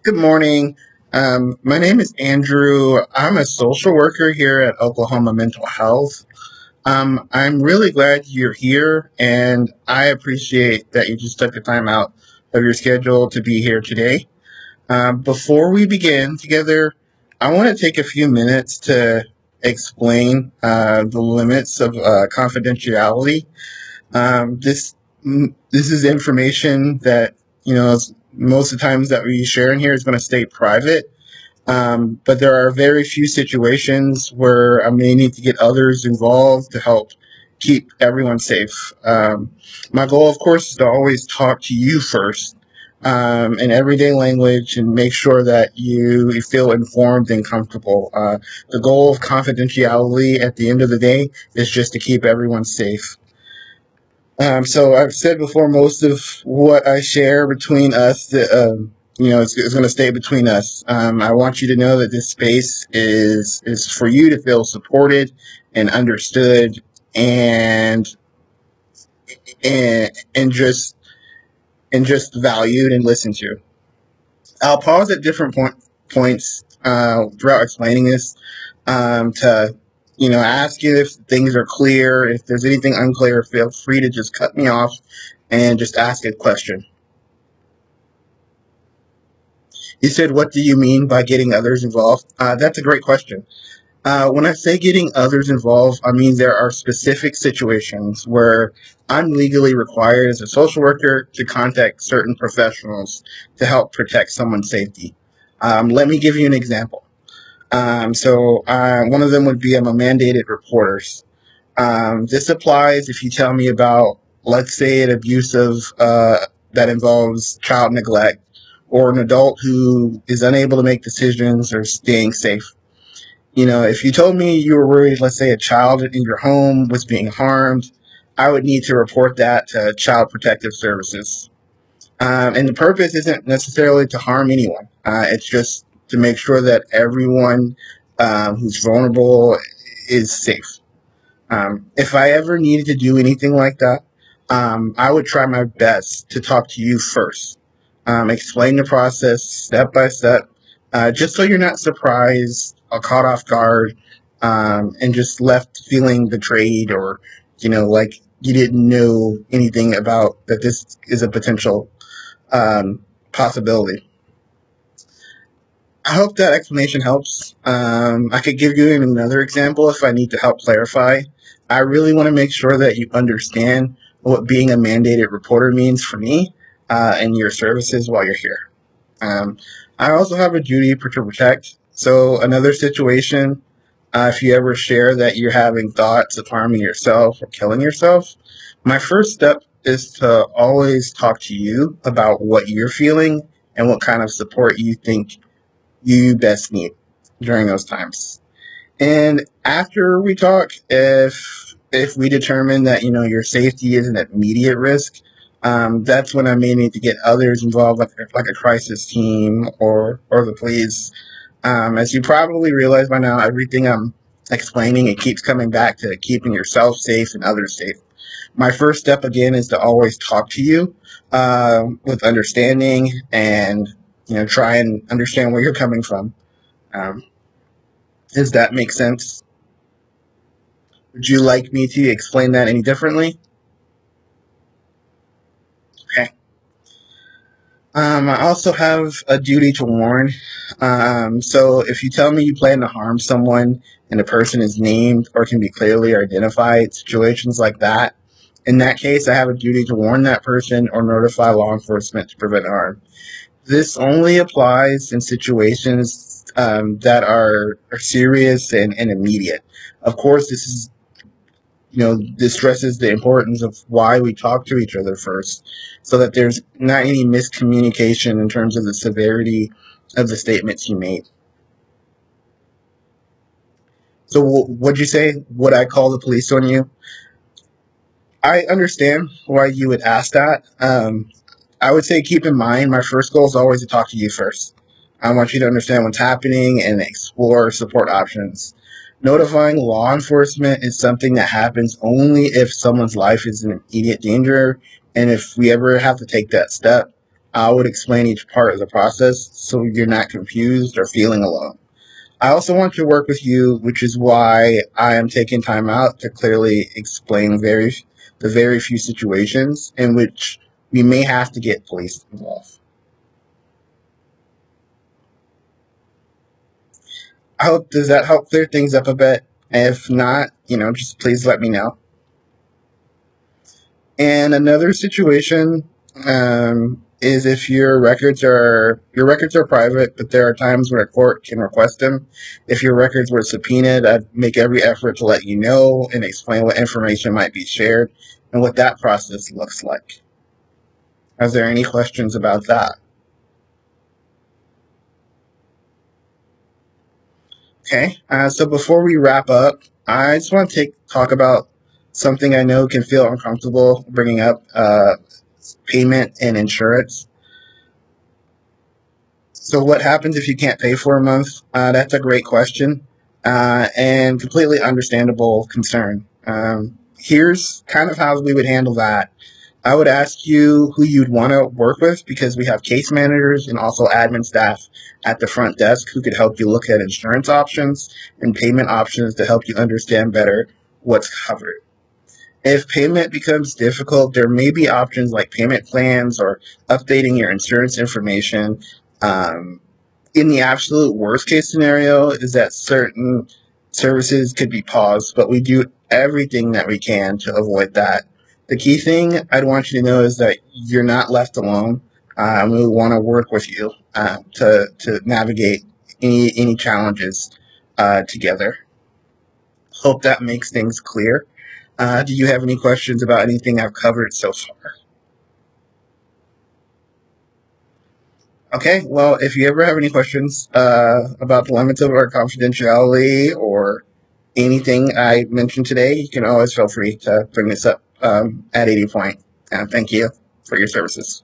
Good morning. My name is Andrew. I'm a social worker here at Oklahoma Mental Health. I'm really glad you're here, and I appreciate that you just took the time out of your schedule to be here today. Before we begin together, I want to take a few minutes to explain the limits of confidentiality. This is information that most of the times that we share in here is going to stay private. But there are very few situations where I may need to get others involved to help keep everyone safe. My goal, of course, is to always talk to you first in everyday language and make sure that you feel informed and comfortable. The goal of confidentiality at the end of the day is just to keep everyone safe. So I've said before, most of what I share between us, it's going to stay between us. I want you to know that this space is for you to feel supported and understood, and and, and just and just valued and listened to. I'll pause at different points throughout explaining this to ask you if things are clear. If there's anything unclear, feel free to just cut me off and just ask a question. You said, what do you mean by getting others involved? That's a great question. When I say getting others involved, I mean there are specific situations where I'm legally required as a social worker to contact certain professionals to help protect someone's safety. Let me give you an example. One of them would be I'm a mandated reporters. This applies if you tell me about, let's say, an abusive that involves child neglect or an adult who is unable to make decisions or staying safe. If you told me you were worried, let's say a child in your home was being harmed, I would need to report that to Child Protective Services. And the purpose isn't necessarily to harm anyone. It's just to make sure that everyone who's vulnerable is safe. If I ever needed to do anything like that, I would try my best to talk to you first. Explain the process step by step, just so you're not surprised or caught off guard, and just left feeling betrayed or, like you didn't know anything about that this is a potential possibility. I hope that explanation helps. I could give you another example if I need to help clarify. I really want to make sure that you understand what being a mandated reporter means for me and your services while you're here. I also have a duty to protect. So another situation, if you ever share that you're having thoughts of harming yourself or killing yourself, my first step is to always talk to you about what you're feeling and what kind of support you think you best need during those times. And after we talk, if we determine that your safety is an immediate risk, that's when I may need to get others involved, like a crisis team or the police. As you probably realize by now, everything I'm explaining, it keeps coming back to keeping yourself safe and others safe. My first step again is to always talk to you with understanding and try and understand where you're coming from. Um, does that make sense? Would you like me to explain that any differently? Okay. I also have a duty to warn. So if you tell me you plan to harm someone and the person is named or can be clearly identified, situations like that, in that case, I have a duty to warn that person or notify law enforcement to prevent harm. This only applies in situations that are serious and immediate. Of course, this stresses the importance of why we talk to each other first, so that there's not any miscommunication in terms of the severity of the statements you made. So, what'd you say? Would I call the police on you? I understand why you would ask that. I would say keep in mind my first goal is always to talk to you first. I want you to understand what's happening and explore support options. Notifying law enforcement is something that happens only if someone's life is in immediate danger, and if we ever have to take that step, I would explain each part of the process so you're not confused or feeling alone. I also want to work with you, which is why I am taking time out to clearly explain the very few situations in which we may have to get police involved. I hope does that help clear things up a bit? If not, just please let me know. And another situation is if your records are private, but there are times where a court can request them. If your records were subpoenaed, I'd make every effort to let you know and explain what information might be shared and what that process looks like. Are there any questions about that? Okay. So before we wrap up, I just want to talk about something I know can feel uncomfortable bringing up payment and insurance. So what happens if you can't pay for a month? That's a great question and completely understandable concern. Here's kind of how we would handle that. I would ask you who you'd want to work with because we have case managers and also admin staff at the front desk who could help you look at insurance options and payment options to help you understand better what's covered. If payment becomes difficult, there may be options like payment plans or updating your insurance information. Um, in the absolute worst case scenario is that certain services could be paused, but we do everything that we can to avoid that. The key thing I'd want you to know is that you're not left alone. We want to work with you to navigate any challenges together. Hope that makes things clear. Do you have any questions about anything I've covered so far? Okay, well, if you ever have any questions about the limits of our confidentiality or anything I mentioned today, you can always feel free to bring this up at 80 Point. Thank you for your services.